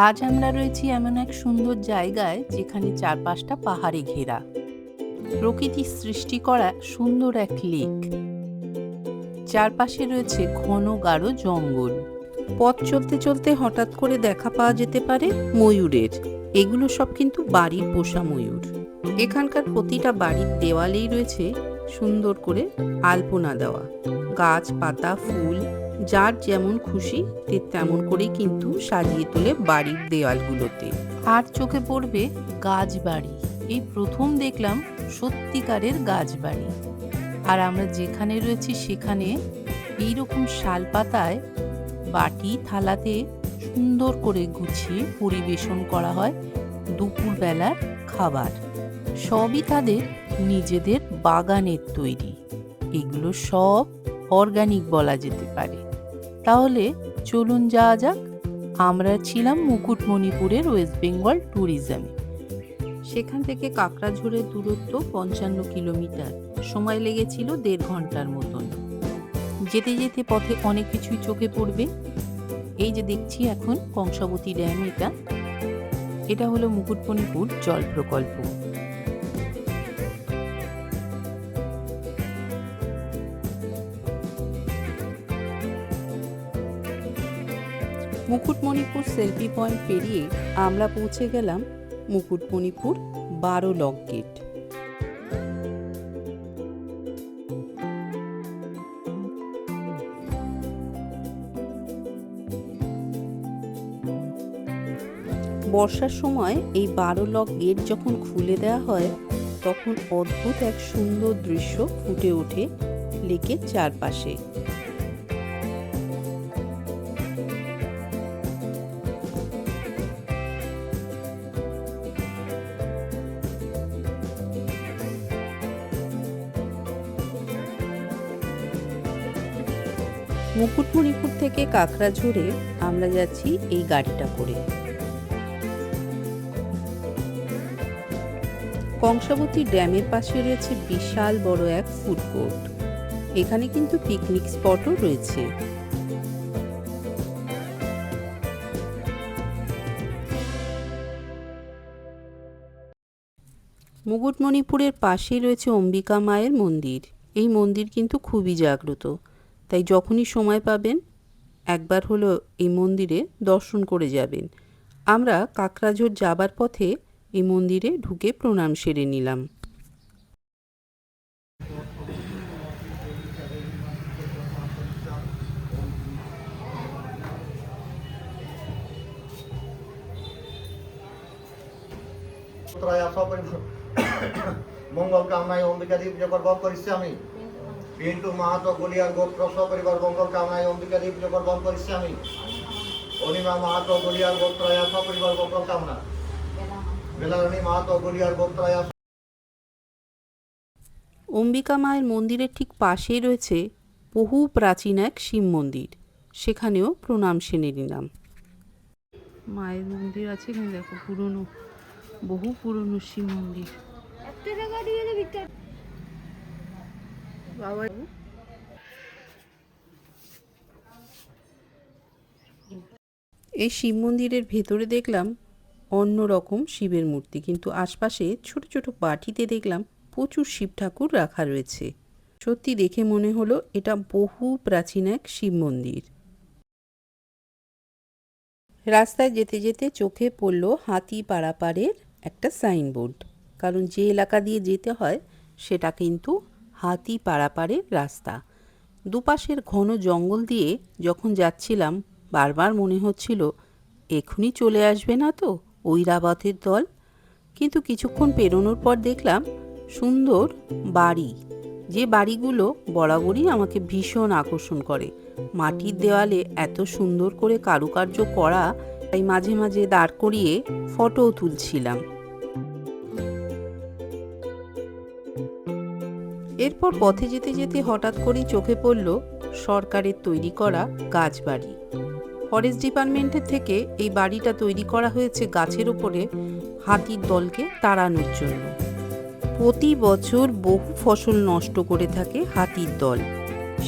আজ আমরা রয়েছি এমন এক সুন্দর জায়গায় যেখানে চারপাশটা পাহাড়ে ঘেরা, প্রকৃতির সৃষ্টি করা সুন্দর এক লেক। চারপাশে রয়েছে ঘন গাঢ় জঙ্গল। পথ চলতে চলতে হঠাৎ করে দেখা পাওয়া যেতে পারে ময়ূরের। এগুলো সব কিন্তু বাড়ির পোষা ময়ূর। এখানকার প্রতিটা বাড়ির দেওয়ালেই রয়েছে সুন্দর করে আলপনা দেওয়া, গাছ পাতা ফুল, যার যেমন খুশি তেমন করেই কিন্তু সাজিয়ে তোলে বাড়ির দেওয়ালগুলোতে। আর চোখে পড়বে গাছবাড়ি। এই প্রথম দেখলাম সত্যিকারের গাছবাড়ি। আর আমরা যেখানে রয়েছি সেখানে এইরকম শাল পাতায় বাটি থালাতে সুন্দর করে গুছিয়ে পরিবেশন করা হয় দুপুরবেলার খাবার। সবই তাদের নিজেদের বাগানের তৈরি। এগুলো সব অর্গানিক বলা যেতে পারে। তাহলে চলুন যাওয়া যাক। আমরা ছিলাম মুকুটমণিপুরের ওয়েস্ট বেঙ্গল ট্যুরিজমে। সেখান থেকে কাকড়াঝোড়ের দূরত্ব 55 কিলোমিটার। সময় লেগেছিল 1.5 ঘন্টার মতন। যেতে যেতে পথে অনেক কিছুই চোখে পড়বে। এই যে দেখছি এখন কংসাবতী ড্যাম, এটা হলো মুকুটমণিপুর জল প্রকল্প। মুকুটমণিপুর সেলফি পয়েন্ট পেরিয়ে আমরা পৌঁছে গেলাম মুকুটমণিপুর 12 লক গেট। বর্ষার সময় এই 12 লক গেট যখন খুলে দেওয়া হয় তখন অদ্ভুত এক সুন্দর দৃশ্য ফুটে ওঠে লেকের চারপাশে। মুকুটমণিপুর থেকে কাকড়াঝোড়ে আমরা যাচ্ছি এই গাড়িটা করে। কংসাবতী ড্যামের পাশে রয়েছে বিশাল বড় এক ফুড কোর্ট। এখানে কিন্তু পিকনিক স্পটও রয়েছে। মুকুটমণিপুরের পাশেই রয়েছে অম্বিকা মায়ের মন্দির। এই মন্দির কিন্তু খুবই জাগ্রত, তাই যখনই সময় পাবেন একবার হলো এই মন্দিরে দর্শন করে যাবেন। আমরা কাকড়াঝোড় যাবার পথে এই মন্দিরে ঢুকে প্রণাম সেরে নিলাম। মঙ্গল কামনায় অম্বিকা দ্বীপ জগর্বণ করিছি আমি। পিন্টু মাহাতো গলিয়ার গোত্র সপরিবার মঙ্গল কামনায় অম্বিকা দ্বীপ জগর্বণ করিছি আমি। অনিমা মাহাতো গলিয়ার গোত্রায়া সপরিবার মঙ্গল কামনা। বেলারানী মাহাতো গলিয়ার গোত্রায়া। অম্বিকা মায়ের মন্দিরের ঠিক পাশেই রয়েছে বহু প্রাচীন এক শিব মন্দির। সেখানেও প্রণাম সেরে নিলাম। মায়ের মন্দির আছে এখানে, দেখো পুরনো, বহু পুরনো শিব মন্দির। বাবা এই শিব মন্দিরের ভেতরে দেখলাম অন্য রকম শিবের মূর্তি, কিন্তু আশপাশে ছোট ছোট বাটিতে দেখলাম প্রচুর শিব ঠাকুর রাখা রয়েছে। সত্যি দেখে মনে হলো এটা বহু প্রাচীন এক শিব মন্দির। রাস্তায় যেতে যেতে চোখে পড়ল হাতি পাড়াপাড়ের একটা সাইনবোর্ড, কারণ যে এলাকা দিয়ে যেতে হয় সেটা কিন্তু হাতি পাড়াপাড়ের রাস্তা। দুপাশের ঘন জঙ্গল দিয়ে যখন যাচ্ছিলাম বারবার মনে হচ্ছিল এখনই চলে আসবে না তো ঐরাবতের দল। কিন্তু কিছুক্ষণ পেরোনোর পর দেখলাম সুন্দর বাড়ি, যে বাড়িগুলো বরাবরই আমাকে ভীষণ আকর্ষণ করে। মাটির দেওয়ালে এত সুন্দর করে কারুকার্য করা, তাই মাঝে মাঝে দাঁড় করিয়ে ফটোও তুলছিলাম। এরপর পথে যেতে যেতে হঠাৎ করেই চোখে পড়ল সরকারের তৈরি করা গাছবাড়ি। ফরেস্ট ডিপার্টমেন্টের থেকে এই বাড়িটা তৈরি করা হয়েছে গাছের ওপরে হাতির দলকে তাড়ানোর জন্য। প্রতি বছর বহু ফসল নষ্ট করে থাকে হাতির দল।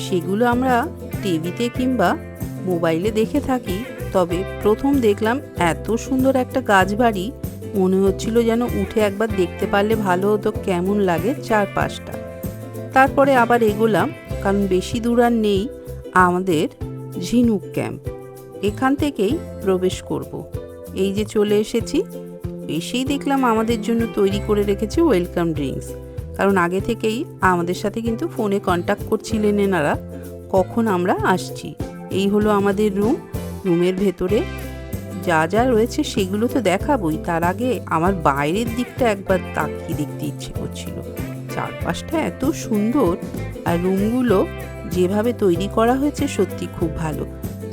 সেগুলো আমরা টিভিতে কিংবা মোবাইলে দেখে থাকি, তবে প্রথম দেখলাম এত সুন্দর একটা গাছবাড়ি, মনে হচ্ছিল যেন উঠে একবার দেখতে পারলে ভালো হতো কেমন লাগে চারপাশটা। তারপরে আবার এগোলাম, কারণ বেশি দূর আর নেই আমাদের ঝিনুক ক্যাম্প। এখান থেকেই প্রবেশ করব। এই যে চলে এসেছি, এসেই দেখলাম আমাদের জন্য তৈরি করে রেখেছে ওয়েলকাম ড্রিঙ্কস। কারণ আগে থেকেই আমাদের সাথে কিন্তু ফোনে কন্ট্যাক্ট করছিলেন এনারা কখন আমরা আসছি। এই হলো আমাদের রুমের ভেতরে যা যা রয়েছে সেগুলো তো দেখাবই, তার আগে আমার বাইরের দিকটা একবার তাকিয়ে দেখতে ইচ্ছে করছিল। চারপাশটা এত সুন্দর, আর রুমগুলো যেভাবে তৈরি করা হয়েছে সত্যি খুব ভালো।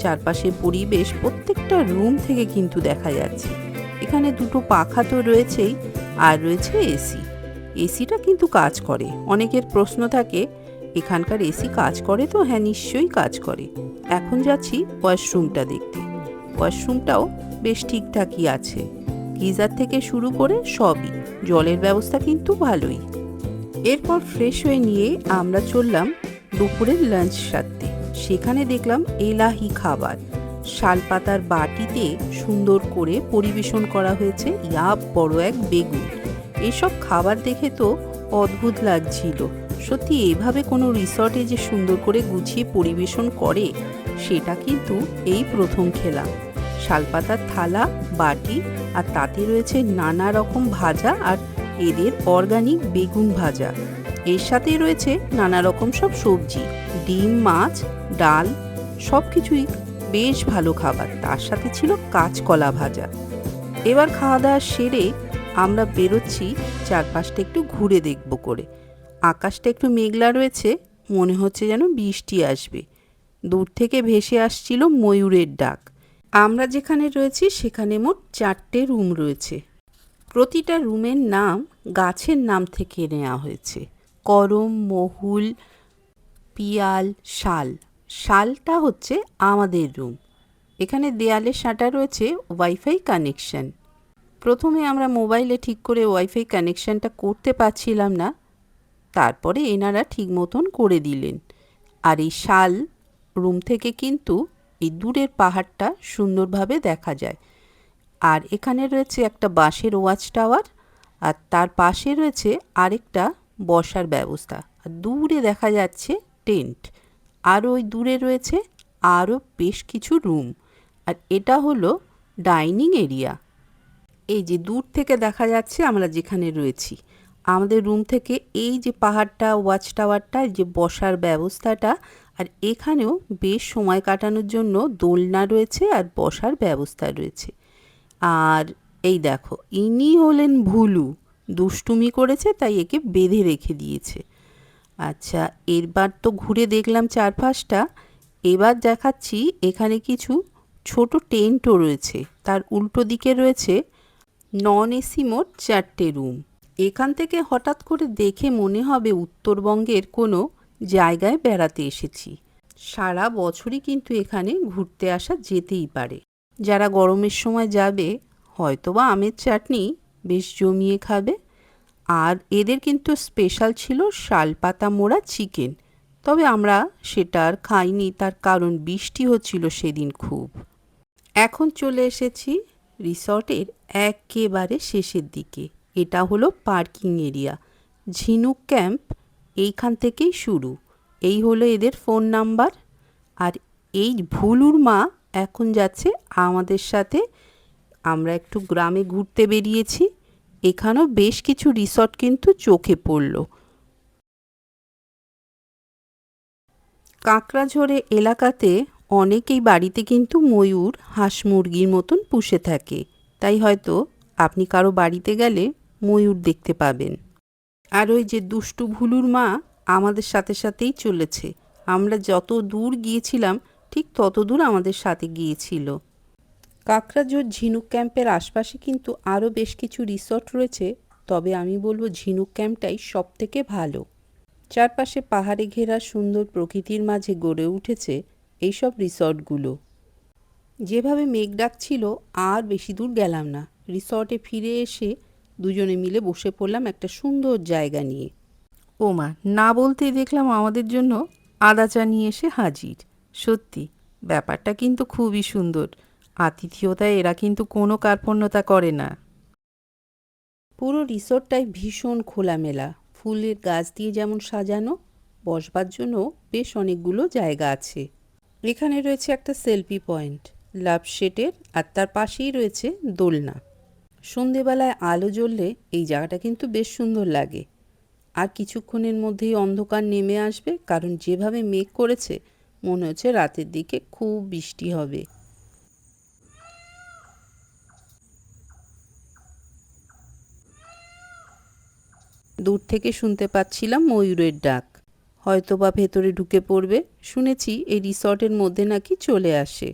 চারপাশের পরিবেশ প্রত্যেকটা রুম থেকে কিন্তু দেখা যাচ্ছে। এখানে দুটো পাখা তো রয়েছেই, আর রয়েছে এসি। এসিটা কিন্তু কাজ করে। অনেকের প্রশ্ন থাকে এখানকার এসি কাজ করে, তো হ্যাঁ নিশ্চয়ই কাজ করে। এখন যাচ্ছি ওয়াশরুমটা দেখতে। ওয়াশরুমটাও বেশ ঠিকঠাকই আছে, গিজার থেকে শুরু করে সবই, জলের ব্যবস্থা কিন্তু ভালোই। এরপর ফ্রেশ হয়ে নিয়ে আমরা চললাম দুপুরের লাঞ্চ সারতে। সেখানে দেখলাম এলাহি খাবার, শালপাতার বাটিতে সুন্দর করে পরিবেশন করা হয়েছে বড় এক বেগুন। এসব খাবার দেখে তো অদ্ভুত লাগছিল। সত্যি এভাবে কোনো রিসর্টে যে সুন্দর করে গুছিয়ে পরিবেশন করে সেটা কিন্তু এই প্রথম খেলাম। শালপাতার থালা, বাটি, আর তাতে রয়েছে নানা রকম ভাজা, আর এদের অর্গানিক বেগুন ভাজা। এর সাথে রয়েছে নানা রকম সব সবজি, ডিম, মাছ, ডাল, সব কিছুই বেশ ভালো খাবার। তার সাথে ছিল কাঁচকলা ভাজা। এবার খাওয়া দাওয়া সেরে আমরা বেরোচ্ছি চারপাশটা একটু ঘুরে দেখব করে। আকাশটা একটু মেঘলা রয়েছে, মনে হচ্ছে যেন বৃষ্টি আসবে। দূর থেকে ভেসে আসছিল ময়ূরের ডাক। আমরা যেখানে রয়েছি সেখানে মোট 4টে রুম রয়েছে। প্রতিটা রুমের নাম গাছের নাম থেকে নেওয়া হয়েছে। করম, মহুল, পিয়াল, শাল। শালটা হচ্ছে আমাদের রুম। এখানে দেয়ালে সাঁটা রয়েছে ওয়াইফাই কানেকশন। প্রথমে আমরা মোবাইলে ঠিক করে ওয়াইফাই কানেকশনটা করতে পারছিলাম না, তারপরে এনারা ঠিক মতন করে দিলেন। আর এই শাল রুম থেকে কিন্তু এই দূরের পাহাড়টা সুন্দরভাবে দেখা যায়। আর এখানে রয়েছে একটা বাঁশের ওয়াচ টাওয়ার, আর তার পাশে রয়েছে আরেকটা বসার ব্যবস্থা। আর দূরে দেখা যাচ্ছে টেন্ট। আর ওই দূরে রয়েছে আরও বেশ কিছু রুম। আর এটা হলো ডাইনিং এরিয়া। এই যে দূর থেকে দেখা যাচ্ছে আমরা যেখানে রয়েছি, আমাদের রুম থেকে এই যে পাহাড়টা, ওয়াচ টাওয়ারটা, যে বসার ব্যবস্থাটা, আর এখানেও বেশ সময় কাটানোর জন্য দোলনা রয়েছে আর বসার ব্যবস্থা রয়েছে। আর এই দেখো, ইনি হলেন ভুলু, দুষ্টুমি করেছে তাই একে বেঁধে রেখে দিয়েছে। আচ্ছা, এবার তো ঘুরে দেখলাম চারপাশটা। এবার দেখাচ্ছি এখানে কিছু ছোট টেন্টও রয়েছে। তার উল্টো দিকে রয়েছে নন এসি মোট 4টে রুম। এখান থেকে হঠাৎ করে দেখে মনে হবে উত্তরবঙ্গের কোনো জায়গায় বেড়াতে এসেছি। সারা বছরই কিন্তু এখানে ঘুরতে আসা যেতেই পারে। যারা গরমের সময় যাবে হয়তোবা আমের চাটনি বেশ জমিয়ে খাবে। আর এদের কিন্তু স্পেশাল ছিল শালপাতা মোড়া চিকেন, তবে আমরা সেটা আর খাইনি, তার কারণ বৃষ্টি হচ্ছিল সেদিন খুব। এখন চলে এসেছি রিসর্টের একেবারে শেষের দিকে। এটা হলো পার্কিং এরিয়া। ঝিনুক ক্যাম্প এইখান থেকেই শুরু। এই হলো এদের ফোন নাম্বার। আর এই ভুলুর মা এখন যাচ্ছে আমাদের সাথে। আমরা একটু গ্রামে ঘুরতে বেরিয়েছি। এখানেও বেশ কিছু রিসর্ট কিন্তু চোখে পড়ল। কাঁকড়াঝোড়ে এলাকাতে অনেকেই বাড়িতে কিন্তু ময়ূর, হাঁস, মুরগির মতন পুষে থাকে। তাই হয়তো আপনি কারো বাড়িতে গেলে ময়ূর দেখতে পাবেন। আর ওই যে দুষ্টু ভুলুর মা আমাদের সাথে সাথেই চলেছে। আমরা যত দূর গিয়েছিলাম ঠিক তত দূর আমাদের সাথে গিয়েছিল। কাঁকড়াঝোড় ঝিনুক ক্যাম্পের আশপাশে কিন্তু আরও বেশ কিছু রিসর্ট রয়েছে, তবে আমি বলবো ঝিনুক ক্যাম্পটাই সব থেকে ভালো। চারপাশে পাহাড়ে ঘেরা সুন্দর প্রকৃতির মাঝে গড়ে উঠেছে এইসব রিসর্টগুলো। যেভাবে মেঘ ডাকছিল আর বেশি দূর গেলাম না। রিসর্টে ফিরে এসে দুজনে মিলে বসে পড়লাম একটা সুন্দর জায়গা নিয়ে। ওমা, না বলতেই দেখলাম আমাদের জন্য আদা চা নিয়ে এসে হাজির। সত্যি ব্যাপারটা কিন্তু খুবই সুন্দর। আতিথেয়তায় এরা কিন্তু কোনো কার্পণ্যতা করে না। পুরো রিসোর্টটাই ভীষণ খোলামেলা, ফুলের গাছ দিয়ে যেমন সাজানো, বসবার জন্য বেশ অনেকগুলো জায়গা আছে। এখানে রয়েছে একটা সেলফি পয়েন্ট, লাভ শেটের, আর তার পাশেই রয়েছে দোলনা। সন্ধেবেলায় আলো জ্বললে এই জায়গাটা কিন্তু বেশ সুন্দর লাগে। আর কিছুক্ষণের মধ্যেই অন্ধকার নেমে আসবে, কারণ যেভাবে মেঘ করেছে মনে হচ্ছে রাতের দিকে খুব বৃষ্টি হবে। দূর থেকে শুনতে পাচ্ছিলাম ময়ূরের ডাক, হয়তোবা ভেতরে ঢুকে পড়বে। শুনেছি এই রিসর্টের মধ্যে নাকি চলে আসে।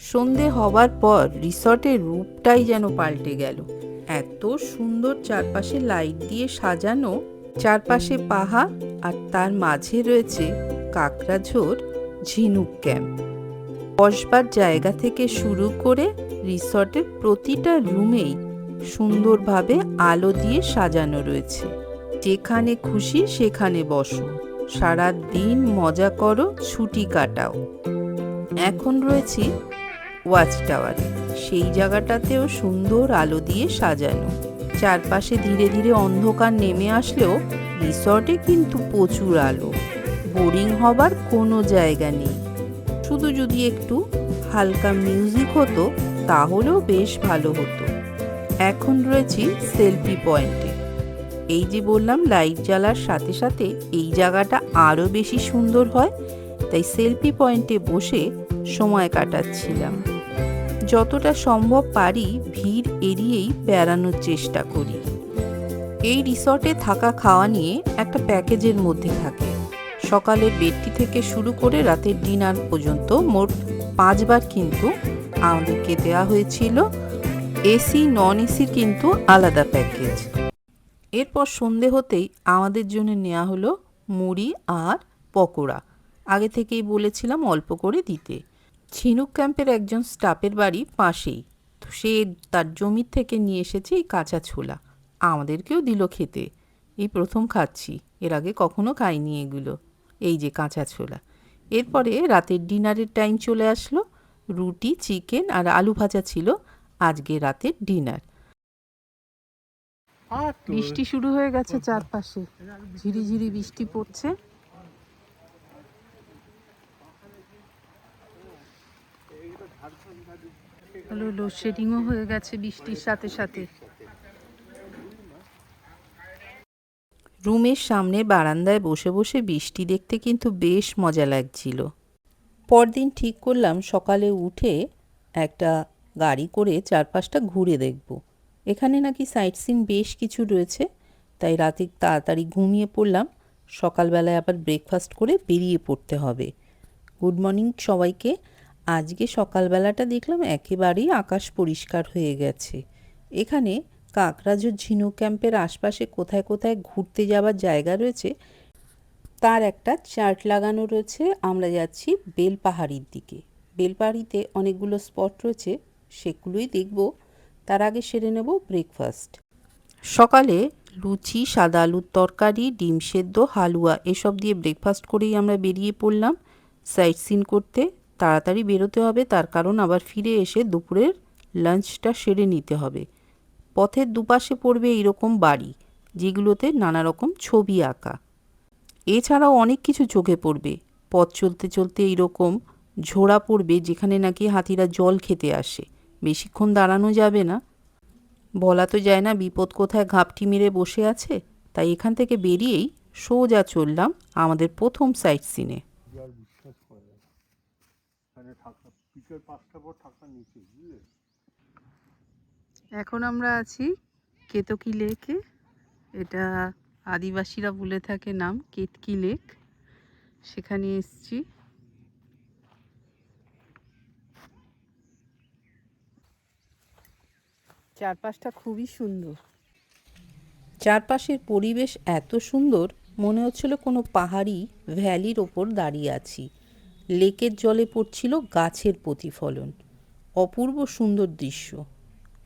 সন্ধে হবার পর রিসর্টের রূপটাই যেন পাল্টে গেল। এত সুন্দর চারপাশে লাইট দিয়ে সাজানো, চারপাশে পাহাড়, আর তার মাঝে রয়েছে কাকড়াঝোড় ঝিনুক ক্যাম্প। বসবার জায়গা থেকে শুরু করে রিসর্টের প্রতিটা রুমেই সুন্দরভাবে আলো দিয়ে সাজানো রয়েছে। যেখানে খুশি সেখানে বসো, সারা দিন মজা করো, ছুটি কাটাও। এখন রয়েছি ওয়াচ টাওয়ারে, সেই জায়গাটাতেও সুন্দর আলো দিয়ে সাজানো। চারপাশে ধীরে ধীরে অন্ধকার নেমে আসলেও রিসর্টে কিন্তু প্রচুর আলো, বোরিং হবার কোনো জায়গা নেই। শুধু যদি একটু হালকা মিউজিক হতো তাহলেও বেশ ভালো হতো। এখন রয়েছি সেলফি পয়েন্টে। এই যে বললাম লাইট জ্বালার সাথে সাথে এই জায়গাটা আরও বেশি সুন্দর হয়, তাই সেলফি পয়েন্টে বসে সময় কাটাচ্ছিলাম। যতটা সম্ভব পারি ভিড় এড়িয়েই বেড়ানোর চেষ্টা করি। এই রিসর্টে থাকা খাওয়া নিয়ে একটা প্যাকেজের মধ্যে থাকে। সকালের বেডটি থেকে শুরু করে রাতের ডিনার পর্যন্ত মোট 5 বার কিন্তু আমাদেরকে দেওয়া হয়েছিল। এসি নন এসির কিন্তু আলাদা প্যাকেজ। এরপর সন্ধে হতেই আমাদের জন্য নেওয়া হলো মুড়ি আর পকোড়া। আগে থেকেই বলেছিলাম অল্প করে দিতে। ঝিনুক ক্যাম্পের একজন স্টাফের বাড়ি পাশেই, তো সে তার জমির থেকে নিয়ে এসেছে এই কাঁচা ছোলা, আমাদেরকেও দিল খেতে। এই প্রথম খাচ্ছি, এর আগে কখনো খাইনি এগুলো। এই যে কাঁচা ছোলা। এরপরে রাতের ডিনারের টাইম চলে আসলো। রুটি, চিকেন আর আলু ভাজা ছিল আজকে রাতের ডিনার। বৃষ্টি শুরু হয়ে গেছে, চারপাশে ঝিরিঝিরি বৃষ্টি পড়ছে। লোডশেডিংও হয়ে গেছে বৃষ্টির সাথে সাথে। রুমের সামনে বারান্দায় বসে বসে বৃষ্টি দেখতে কিন্তু বেশ মজা লাগছিল। পরদিন ঠিক করলাম সকালে উঠে একটা গাড়ি করে চারপাশটা ঘুরে দেখব। এখানে নাকি সাইট সিন বেশ কিছু রয়েছে, তাই রাতে তাড়াতাড়ি ঘুমিয়ে পড়লাম। সকালবেলায় আবার ব্রেকফাস্ট করে বেরিয়ে পড়তে হবে। গুড মর্নিং সবাইকে। আজকে সকালবেলাটা দেখলাম একেবারেই আকাশ পরিষ্কার হয়ে গেছে। এখানে কাকড়াঝোড় ঝিনুক ক্যাম্পের আশপাশে কোথায় কোথায় ঘুরতে যাওয়ার জায়গা রয়েছে তার একটা চার্ট লাগানো রয়েছে। আমরা যাচ্ছি বেলপাহাড়ির দিকে। বেলপাহাড়িতে অনেকগুলো স্পট রয়েছে, সেগুলোই দেখব। তার আগে সেরে নেব ব্রেকফাস্ট। সকালে লুচি, সাদা আলুর তরকারি, ডিম সেদ্ধ, হালুয়া এসব দিয়ে ব্রেকফাস্ট করেই আমরা বেরিয়ে পড়লাম সাইট সিন করতে। তাড়াতাড়ি বেরোতে হবে, তার কারণ আবার ফিরে এসে দুপুরের লাঞ্চটা সেরে নিতে হবে। পথের দুপাশে পড়বে এইরকম বাড়ি, যেগুলোতে নানা রকম ছবি আঁকা। এছাড়াও অনেক কিছু চোখে পড়বে। পথ চলতে চলতে এইরকম ঝোড়া পড়বে যেখানে নাকি হাতিরা জল খেতে আসে। বেশিক্ষণ দাঁড়ানো যাবে না, বলা তো যায় না বিপদ কোথায় ঘাপটি মেরে বসে আছে। তাই এখান থেকে বেরিয়েই সোজা চললাম আমাদের প্রথম সাইট সিনে। এখন আমরা আছি কেতকী লেকে। এটা আদিবাসীরা বলে থাকে নাম কেতকী লেক। সেখানে এসছি। চারপাশটা খুবই সুন্দর। চারপাশের পরিবেশ এত সুন্দর, মনে হচ্ছিল কোনো পাহাড়ি ভ্যালির ওপর দাঁড়িয়ে আছি। লেকের জলে পড়ছিল গাছের প্রতিফলন। অপূর্ব সুন্দর দৃশ্য।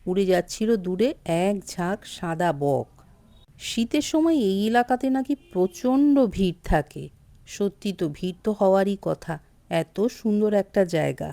উড়ে যাচ্ছিল দূরে এক ঝাঁক সাদা বক। শীতের সময় এই এলাকাতে নাকি প্রচণ্ড ভিড় থাকে। সত্যি তো, ভিড় তো হওয়ারই কথা, এত সুন্দর একটা জায়গা।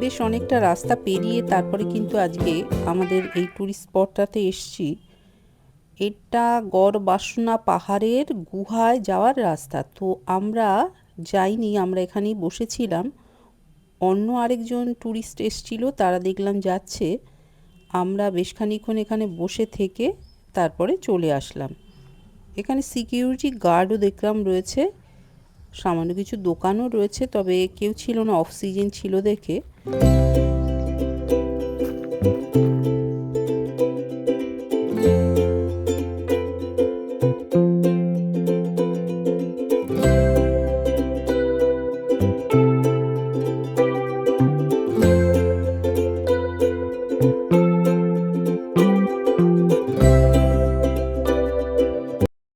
বেশ অনেকটা রাস্তা পেরিয়ে তারপরে কিন্তু আজকে আমাদের এই টুরিস্ট স্পটটাতে এসছি। এটা গড় বাসনা পাহাড়ের গুহায় যাওয়ার রাস্তা। তো আমরা যাইনি, আমরা এখানেই বসেছিলাম। অন্য আরেকজন টুরিস্ট এসছিল, তারা দেখলাম যাচ্ছে। আমরা বেশ খানিকক্ষণ এখানে বসে থেকে তারপরে চলে আসলাম। এখানে সিকিউরিটি গার্ডও দেখলাম রয়েছে, সামান্য কিছু দোকানও রয়েছে, তবে কেউ ছিল না, অফ সিজন ছিল দেখে।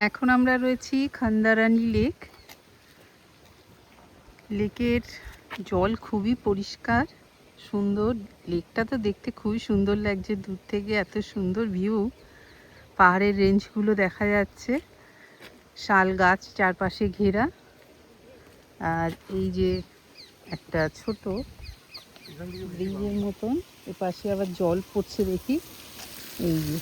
এখন আমরা রয়েছি খান্দারানী লেক। লেকের জল খুবই পরিষ্কার, সুন্দর। লেকটা তো দেখতে খুবই সুন্দর লাগছে দূর থেকে, এত সুন্দর ভিউ। পাহাড়ের রেঞ্জগুলো দেখা যাচ্ছে, শাল গাছ চারপাশে ঘেরা। আর এই যে একটা ছোট ব্রিজের মতন, এপাশে আবার জল পড়ছে দেখি। এই যে